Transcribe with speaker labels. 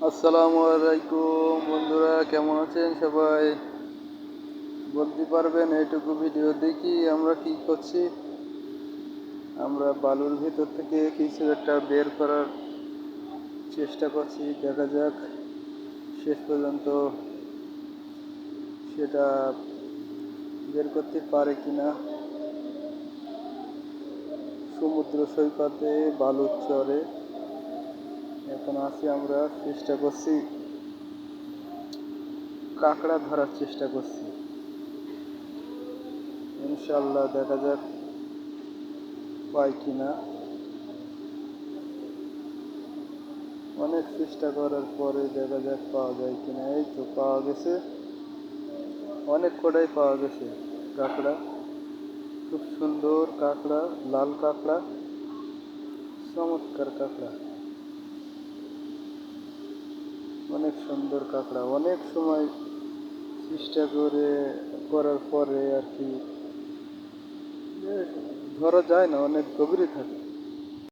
Speaker 1: আসসালামু আলাইকুম বন্ধুরা, কেমন আছেন সবাই? বলতে পারবেন এইটুকু ভিডিও দেখি আমরা কি করছি? আমরা বালুর ভিতর থেকে কিছু একটা বের করার চেষ্টা করছি। দেখা যাক শেষ পর্যন্ত সেটা বের করতে পারে কিনা। সমুদ্র সৈকতে বালুর চরে এখন আছি, আমরা চেষ্টা করছি, কাঁকড়া ধরার চেষ্টা করছি। ইনশাল্লাহ দেখা যাক পাই কিনা। অনেক চেষ্টা করার পরে দেখা যাক পাওয়া যায় কিনা। এই তো পাওয়া গেছে, অনেক কটাই পাওয়া গেছে কাঁকড়া। খুব সুন্দর কাঁকড়া, লাল কাঁকড়া, চমৎকার কাঁকড়া, অনেক সুন্দর কাঁকড়া। অনেক সময় চেষ্টা করার পরে আর কি ধরা যায় না, অনেক গভীরে থাকে।